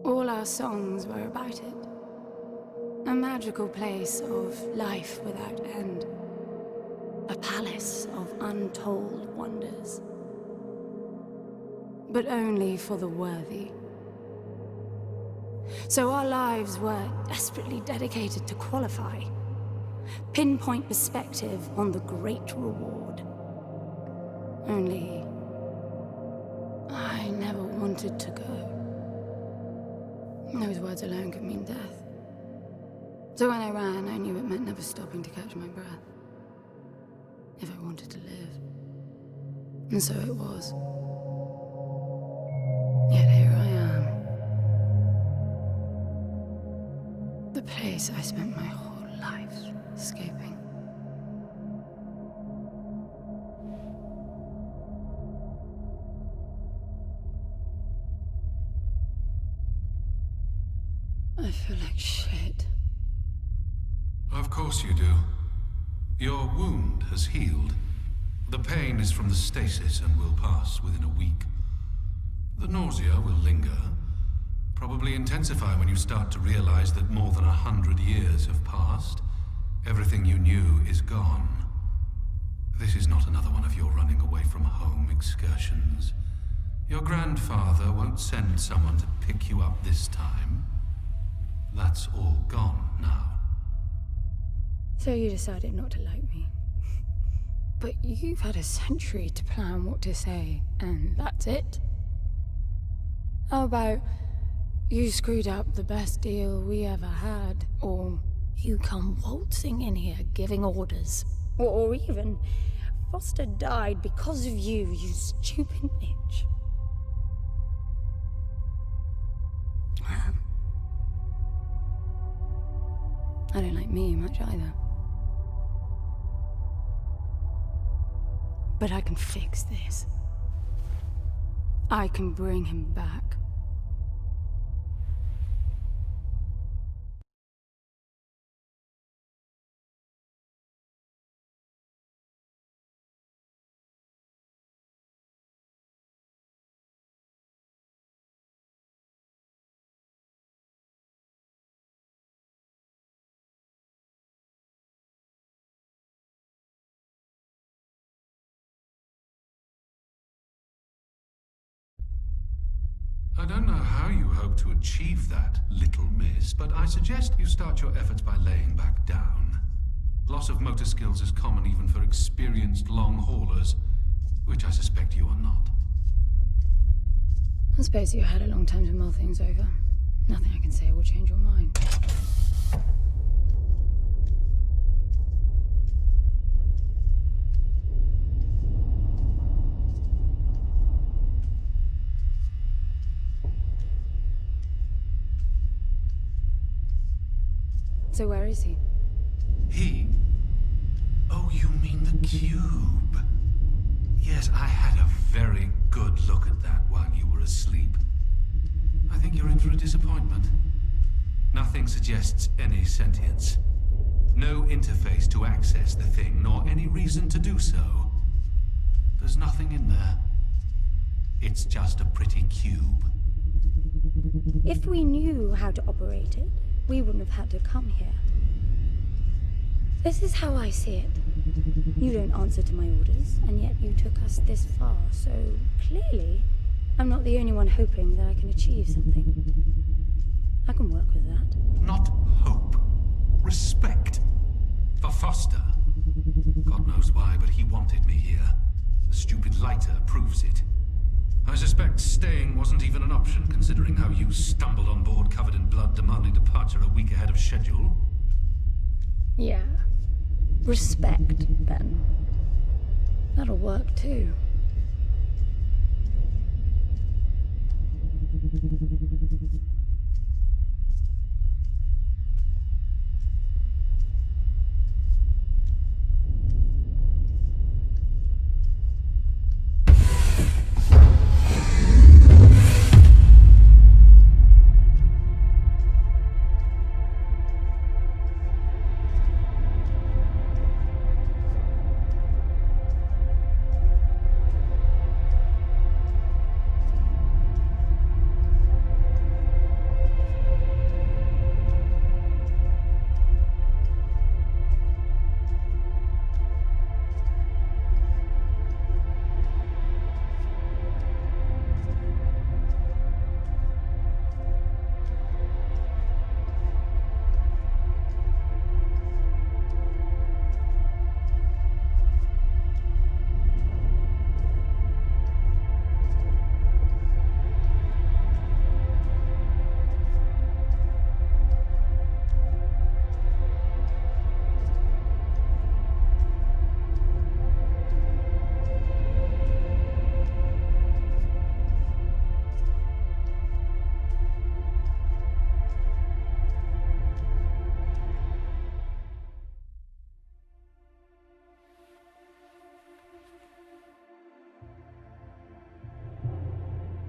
All our songs were about it. A magical place of life without end. A palace of untold wonders. But only for the worthy. So our lives were desperately dedicated to qualify. Pinpoint perspective on the great reward. Only I never wanted to go. Those words alone could mean death. So when I ran, I knew it meant never stopping to catch my breath. If I wanted to live. And so it was. Yet here I am. The place I spent my whole life escaping. I feel like shit. Of course you do. Your wound has healed. The pain is from the stasis and will pass within a week. The nausea will linger, probably intensify when you start to realize that more than 100 years have passed. Everything you knew is gone. This is not another one of your running away from home excursions. Your grandfather won't send someone to pick you up this time. That's all gone now. So you decided not to like me. But you've had a century to plan what to say, and that's it? How about you screwed up the best deal we ever had, or you come waltzing in here giving orders, or even Foster died because of you, you stupid bitch. I don't like me much either. But I can fix this. I can bring him back. I don't know how you hope to achieve that, little miss, but I suggest you start your efforts by laying back down. Loss of motor skills is common even for experienced long haulers, which I suspect you are not. I suppose you had a long time to mull things over. Nothing I can say will change your mind. So where is he? He? Oh, you mean the cube. Yes, I had a very good look at that while you were asleep. I think you're in for a disappointment. Nothing suggests any sentience. No interface to access the thing, nor any reason to do so. There's nothing in there. It's just a pretty cube. If we knew how to operate it, we wouldn't have had to come here. This is how I see it. You don't answer to my orders, and yet you took us this far, so clearly I'm not the only one hoping that I can achieve something. I can work with that. Not hope. Respect. For Foster. God knows why, but he wanted me here. The stupid lighter proves it. I suspect staying wasn't even an option, considering how you stumbled on board covered in blood, demanding departure a week ahead of schedule. Yeah. Respect, then. That'll work, too.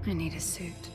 I need a suit.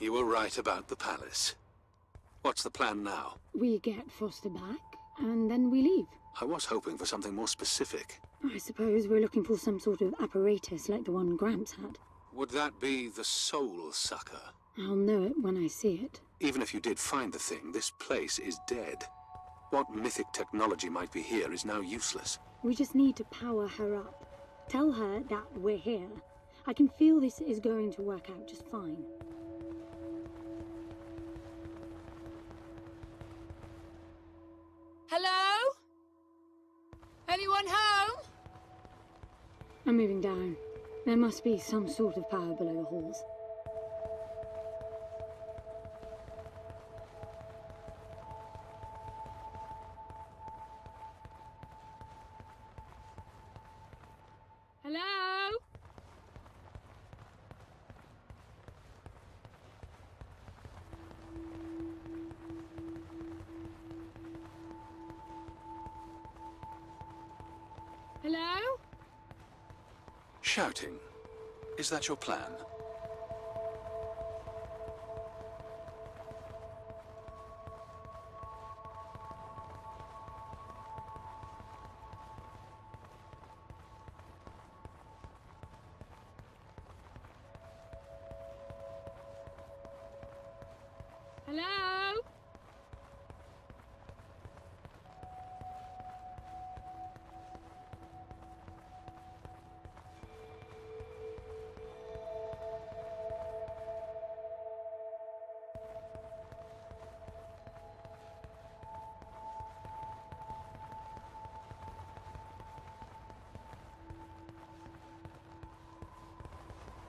You were right about the palace. What's the plan now? We get Foster back, and then we leave. I was hoping for something more specific. I suppose we're looking for some sort of apparatus like the one Gramps had. Would that be the Soul Sucker? I'll know it when I see it. Even if you did find the thing, this place is dead. What mythic technology might be here is now useless. We just need to power her up. Tell her that we're here. I can feel this is going to work out just fine. Hello? Anyone home? I'm moving down. There must be some sort of power below the halls. Hello? Hello? Shouting. Is that your plan? Hello?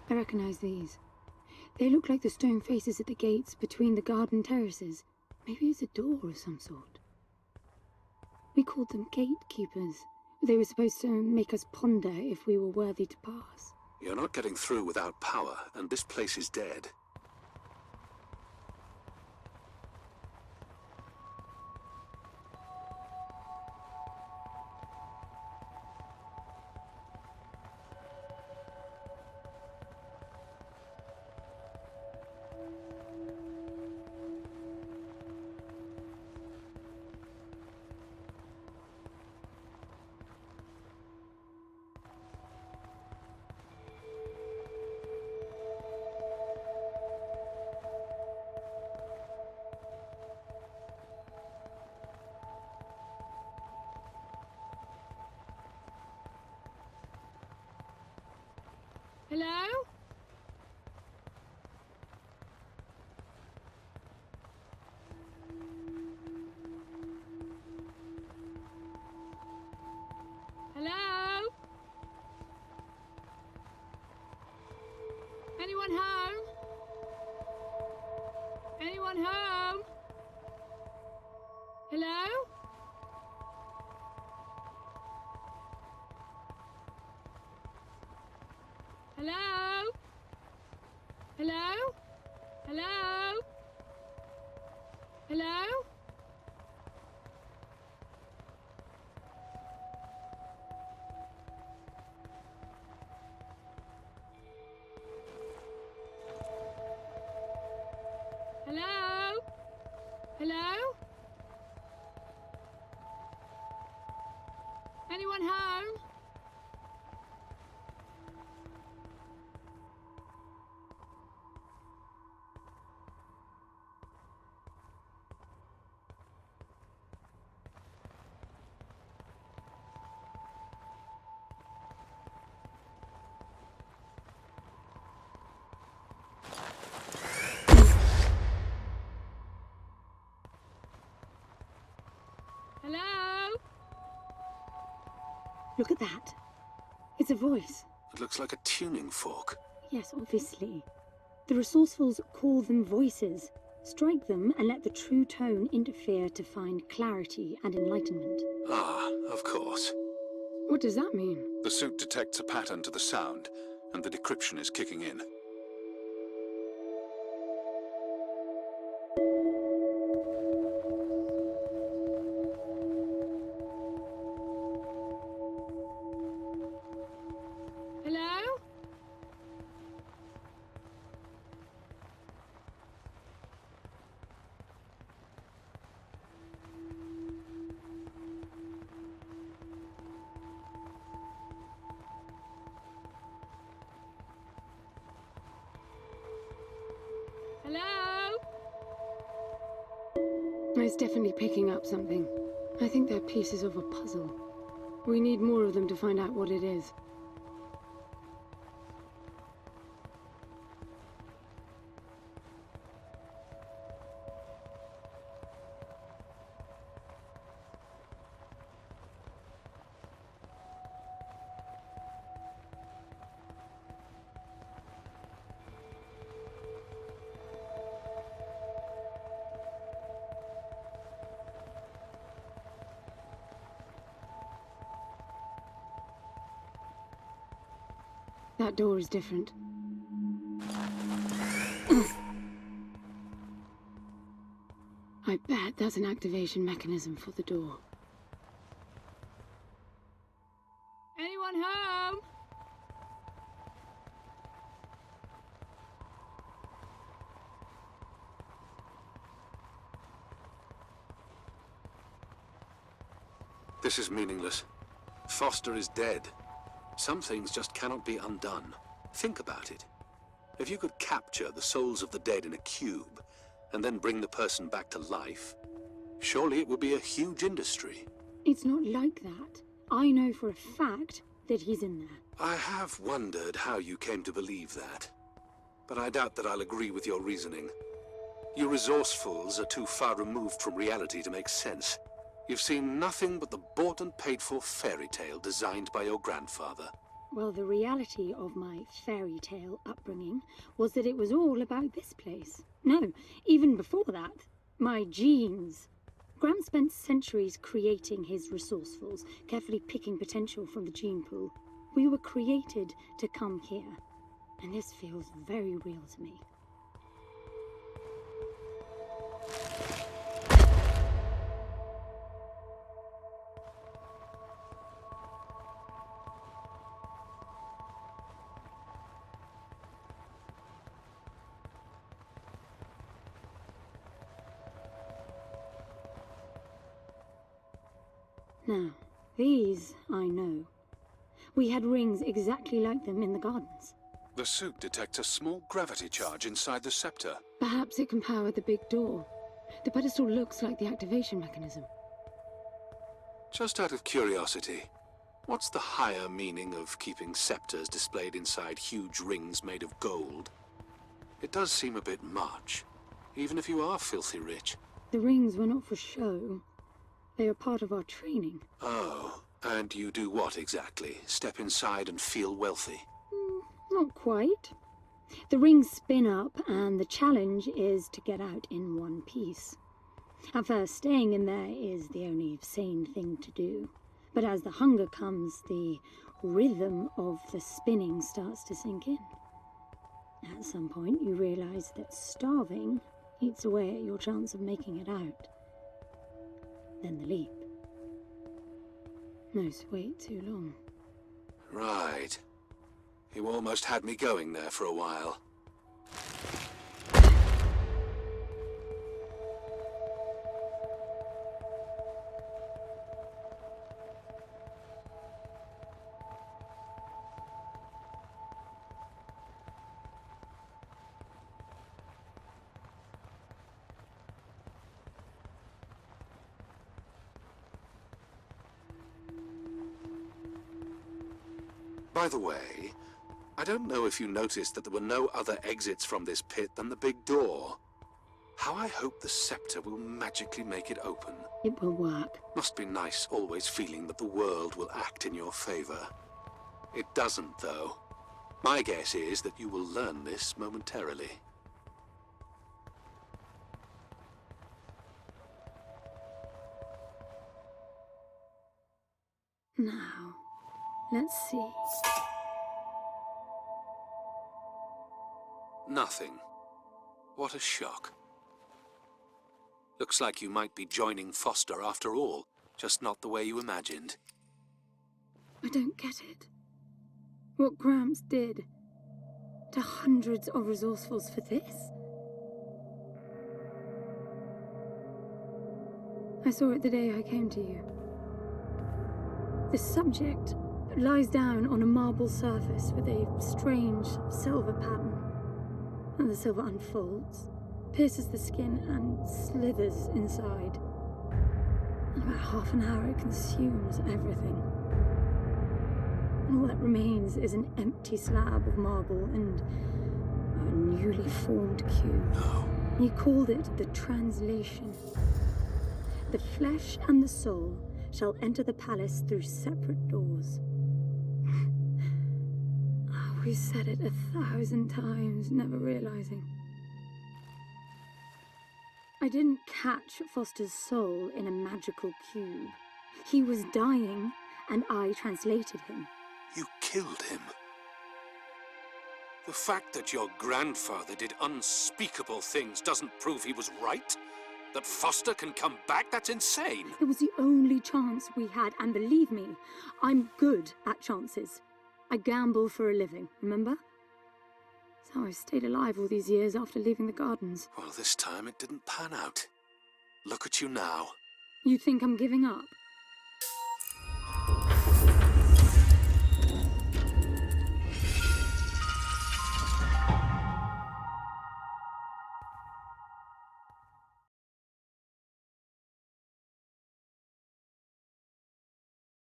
I recognize these. They look like the stone faces at the gates between the garden terraces. Maybe it's a door of some sort. We called them gatekeepers. They were supposed to make us ponder if we were worthy to pass. You're not getting through without power, and this place is dead. Hello? Hello? Anyone home? Anyone home? Hello? Hello? Hello? Hello? Hello? Hello? Hello? Anyone home? Look at that. It's a voice. It looks like a tuning fork. Yes, obviously. The resourcefuls call them voices. Strike them and let the true tone interfere to find clarity and enlightenment. Ah, of course. What does that mean? The suit detects a pattern to the sound, and the decryption is kicking in. Hello? Hello? It's definitely picking up something. I think they're pieces of a puzzle. We need more of them to find out what it is. That door is different. I bet that's an activation mechanism for the door. Anyone home? This is meaningless. Foster is dead. Some things just cannot be undone. Think about it. If you could capture the souls of the dead in a cube, and then bring the person back to life, surely it would be a huge industry. It's not like that. I know for a fact that he's in there. I have wondered how you came to believe that, but I doubt that I'll agree with your reasoning. You resourcefuls are too far removed from reality to make sense. You've seen nothing but the bought and paid for fairy tale designed by your grandfather. Well, the reality of my fairy tale upbringing was that it was all about this place. No, even before that, my genes. Graham spent centuries creating his resourcefuls, carefully picking potential from the gene pool. We were created to come here, and this feels very real to me. Now, these I know. We had rings exactly like them in the gardens. The suit detects a small gravity charge inside the scepter. Perhaps it can power the big door. The pedestal looks like the activation mechanism. Just out of curiosity, what's the higher meaning of keeping scepters displayed inside huge rings made of gold? It does seem a bit much, even if you are filthy rich. The rings were not for show. They are part of our training. Oh, and you do what exactly? Step inside and feel wealthy? Not quite. The rings spin up, and the challenge is to get out in one piece. At first, staying in there is the only sane thing to do. But as the hunger comes, the rhythm of the spinning starts to sink in. At some point, you realize that starving eats away at your chance of making it out. Then the leap. No, wait too long. Right. You almost had me going there for a while. By the way, I don't know if you noticed that there were no other exits from this pit than the big door. How I hope the scepter will magically make it open. It will work. Must be nice always feeling that the world will act in your favor. It doesn't, though. My guess is that you will learn this momentarily. Now, let's see. Nothing. What a shock. Looks like you might be joining Foster after all, just not the way you imagined. I don't get it. What Gramps did to hundreds of resourcefuls for this? I saw it the day I came to you. The subject lies down on a marble surface with a strange silver pattern, and the silver unfolds, pierces the skin, and slithers inside. In about half an hour, it consumes everything. And all that remains is an empty slab of marble and a newly formed cube. No. He called it the translation. The flesh and the soul shall enter the palace through separate doors. We said it 1,000 times, never realizing. I didn't catch Foster's soul in a magical cube. He was dying, and I translated him. You killed him. The fact that your grandfather did unspeakable things doesn't prove he was right. That Foster can come back, that's insane. It was the only chance we had, and believe me, I'm good at chances. I gamble for a living, remember? That's how I stayed alive all these years after leaving the gardens. Well, this time it didn't pan out. Look at you now. You think I'm giving up?